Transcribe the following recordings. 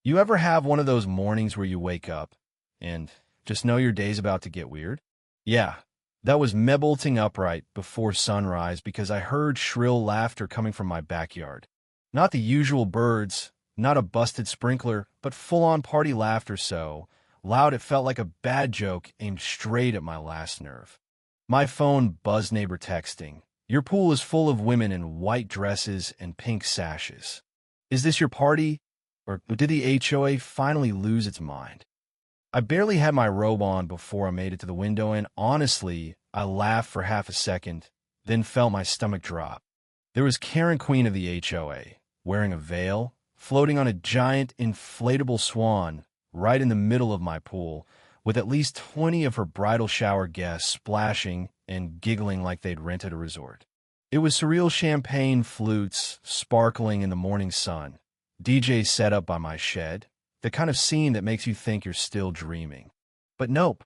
You ever have one of those mornings where you wake up and just know your day's about to get weird? Yeah, that was me bolting upright before sunrise because I heard shrill laughter coming from my backyard. Not the usual birds, not a busted sprinkler, but full-on party laughter so loud it felt like a bad joke aimed straight at my last nerve. My phone buzzed neighbor texting. Your pool is full of women in white dresses and pink sashes. Is this your party? Or did the HOA finally lose its mind? I barely had my robe on before I made it to the window, and honestly, I laughed for half a second, then felt my stomach drop. There was Karen Queen of the HOA, wearing a veil, floating on a giant inflatable swan right in the middle of my pool, with at least 20 of her bridal shower guests splashing and giggling like they'd rented a resort. It was surreal champagne flutes sparkling in the morning sun, DJ set up by my shed, the kind of scene that makes you think you're still dreaming. But nope,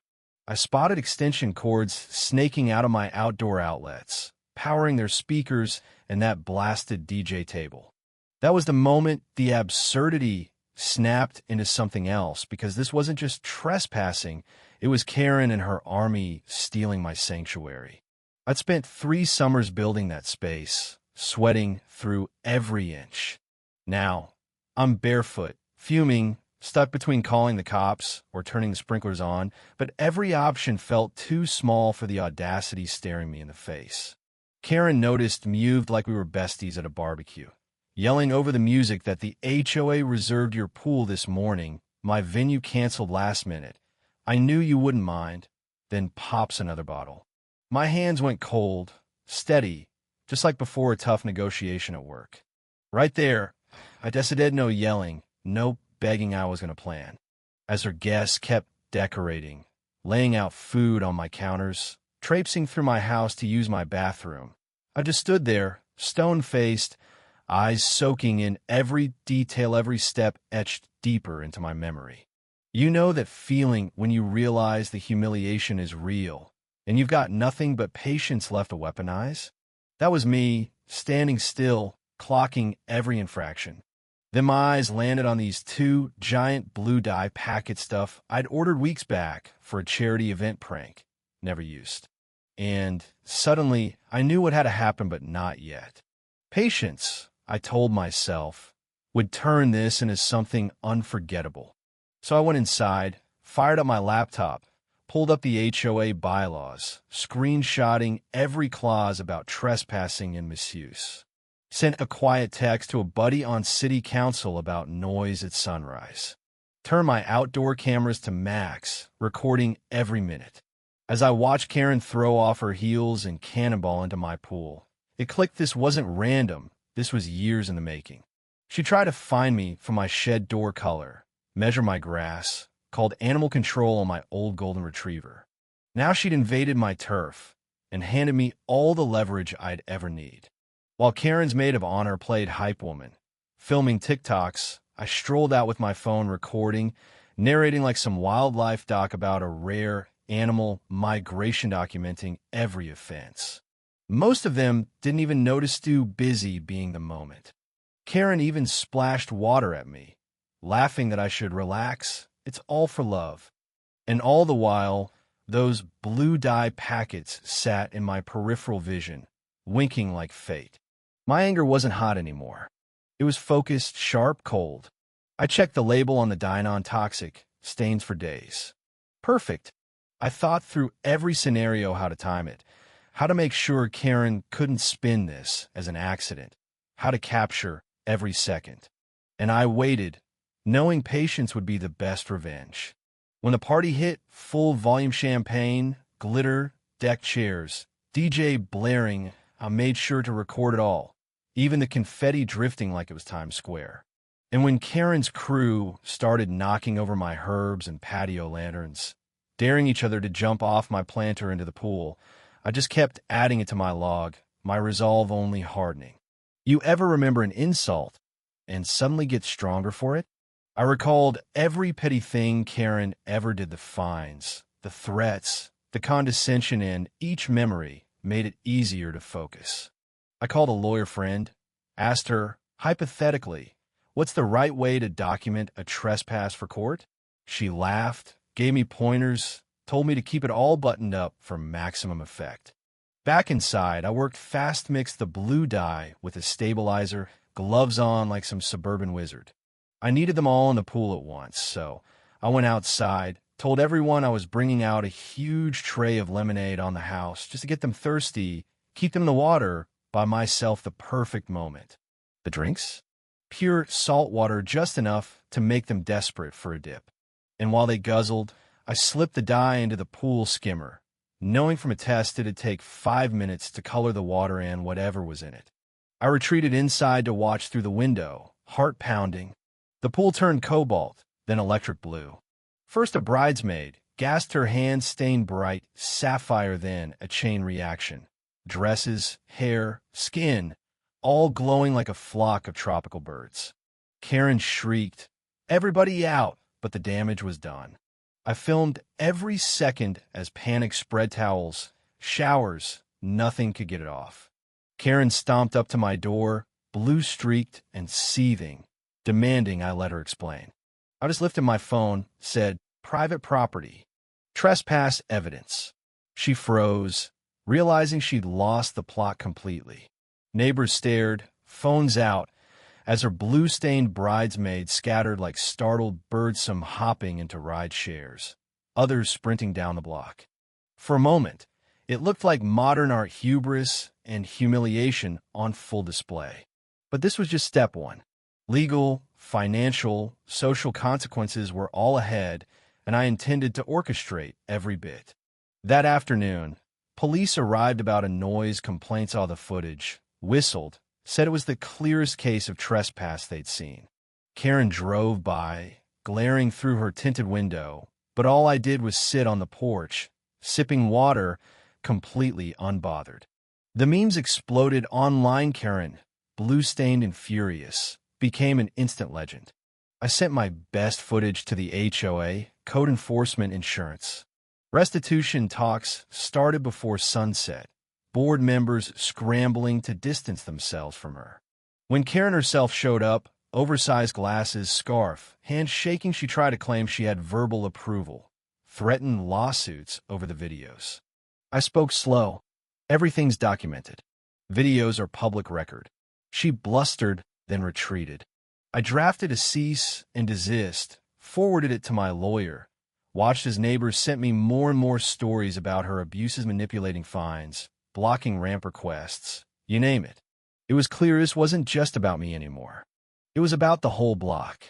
I spotted extension cords snaking out of my outdoor outlets, powering their speakers and that blasted DJ table. That was the moment the absurdity snapped into something else, because this wasn't just trespassing, it was Karen and her army stealing my sanctuary. I'd spent 3 summers building that space, sweating through every inch. Now, I'm barefoot, fuming, stuck between calling the cops or turning the sprinklers on, but every option felt too small for the audacity staring me in the face. Karen noticed, mewed like we were besties at a barbecue, yelling over the music that the HOA reserved your pool this morning, my venue canceled last minute. I knew you wouldn't mind, then pops another bottle. My hands went cold, steady, just like before a tough negotiation at work. Right there, I decided no yelling, no begging I was going to plan. As her guests kept decorating, laying out food on my counters, traipsing through my house to use my bathroom, I just stood there, stone-faced, eyes soaking in every detail, every step etched deeper into my memory. You know that feeling when you realize the humiliation is real, and you've got nothing but patience left to weaponize? That was me, standing still, clocking every infraction. Then my eyes landed on these 2 giant blue dye packet stuff I'd ordered weeks back for a charity event prank, never used. And suddenly, I knew what had to happen, but not yet. Patience, I told myself, would turn this into something unforgettable. So I went inside, fired up my laptop, pulled up the HOA bylaws, screenshotting every clause about trespassing and misuse. Sent a quiet text to a buddy on city council about noise at sunrise. Turned my outdoor cameras to max, recording every minute. As I watched Karen throw off her heels and cannonball into my pool, it clicked this wasn't random, this was years in the making. She tried to find me for my shed door color, measure my grass, called animal control on my old golden retriever. Now she'd invaded my turf and handed me all the leverage I'd ever need. While Karen's maid of honor played hype woman, filming TikToks, I strolled out with my phone recording, narrating like some wildlife doc about a rare animal migration, documenting every offense. Most of them didn't even notice, too busy being the moment. Karen even splashed water at me, laughing that I should relax, it's all for love. And all the while, those blue dye packets sat in my peripheral vision, winking like fate. My anger wasn't hot anymore. It was focused, sharp, cold. I checked the label on the dye non-toxic, stains for days. Perfect. I thought through every scenario, how to time it, how to make sure Karen couldn't spin this as an accident, how to capture every second. And I waited, knowing patience would be the best revenge. When the party hit, full volume champagne, glitter, deck chairs, DJ blaring, I made sure to record it all, even the confetti drifting like it was Times Square. And when Karen's crew started knocking over my herbs and patio lanterns, daring each other to jump off my planter into the pool, I just kept adding it to my log, my resolve only hardening. You ever remember an insult and suddenly get stronger for it? I recalled every petty thing Karen ever did, the fines, the threats, the condescension, and each memory made it easier to focus. I called a lawyer friend, asked her, hypothetically, What's the right way to document a trespass for court? She laughed, gave me pointers, told me to keep it all buttoned up for maximum effect. Back inside, I worked fast mixed the blue dye with a stabilizer, gloves on like some suburban wizard. I needed them all in the pool at once, so I went outside, told everyone I was bringing out a huge tray of lemonade on the house just to get them thirsty, keep them in the water, buy myself the perfect moment. The drinks? Pure salt water just enough to make them desperate for a dip. And while they guzzled, I slipped the dye into the pool skimmer, knowing from a test it'd take 5 minutes to color the water and whatever was in it. I retreated inside to watch through the window, heart pounding. The pool turned cobalt, then electric blue. First a bridesmaid, gassed her hands stained bright, sapphire then a chain reaction. Dresses, hair, skin, all glowing like a flock of tropical birds. Karen shrieked, "Everybody out!" but the damage was done. I filmed every second as panic spread towels, showers, nothing could get it off. Karen stomped up to my door, blue-streaked and seething, demanding I let her explain. I just lifted my phone, said, "Private property. Trespass evidence." She froze, realizing she'd lost the plot completely. Neighbors stared, phones out, as her blue-stained bridesmaids scattered like startled birds, some hopping into ride shares, others sprinting down the block. For a moment, it looked like modern art hubris and humiliation on full display. But this was just step one. Legal, financial, social consequences were all ahead, and I intended to orchestrate every bit. That afternoon, police arrived about a noise, complaints, saw the footage, whistled, said it was the clearest case of trespass they'd seen. Karen drove by, glaring through her tinted window, but all I did was sit on the porch, sipping water, completely unbothered. The memes exploded online. Karen, blue-stained and furious, became an instant legend. I sent my best footage to the HOA, Code Enforcement Insurance. Restitution talks started before sunset, board members scrambling to distance themselves from her. When Karen herself showed up, oversized glasses, scarf, hands shaking, she tried to claim she had verbal approval, threatened lawsuits over the videos. I spoke slow. Everything's documented. Videos are public record. She blustered, then retreated. I drafted a cease and desist, forwarded it to my lawyer, watched as neighbors sent me more and more stories about her abuses, manipulating fines, blocking ramp requests, you name it. It was clear this wasn't just about me anymore. It was about the whole block.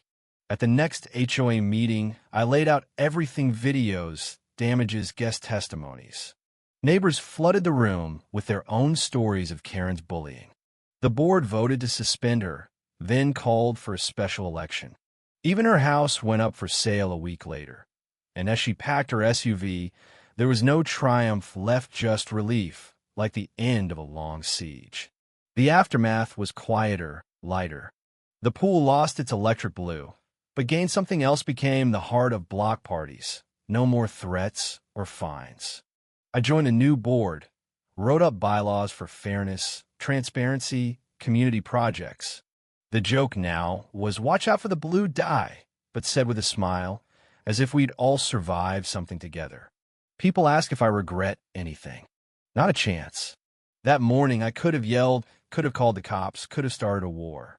At the next HOA meeting, I laid out everything: videos, damages, guest testimonies. Neighbors flooded the room with their own stories of Karen's bullying. The board voted to suspend her, then called for a special election. Even her house went up for sale a week later. And as she packed her SUV, there was no triumph left, just relief, like the end of a long siege. The aftermath was quieter, lighter. The pool lost its electric blue, but gained something else: became the heart of block parties. No more threats or fines. I joined a new board, wrote up bylaws for fairness, transparency, community projects. The joke now was watch out for the blue dye, but said with a smile, as if we'd all survived something together. People ask if I regret anything. Not a chance. That morning I could have yelled, could have called the cops, could have started a war.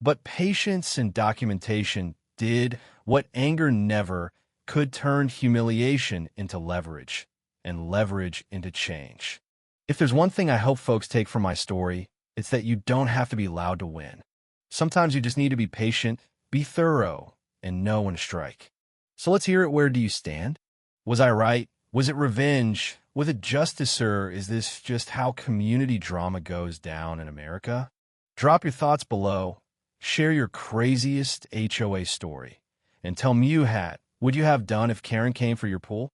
But patience and documentation did what anger never could: turn humiliation into leverage, and leverage into change. If there's one thing I hope folks take from my story, it's that you don't have to be loud to win. Sometimes you just need to be patient, be thorough, and know when to strike. So let's hear it. Where do you stand? Was I right? Was it revenge? Was it justice? Or is this just how community drama goes down in America? Drop your thoughts below. Share your craziest HOA story. And tell me, would you have done if Karen came for your pool?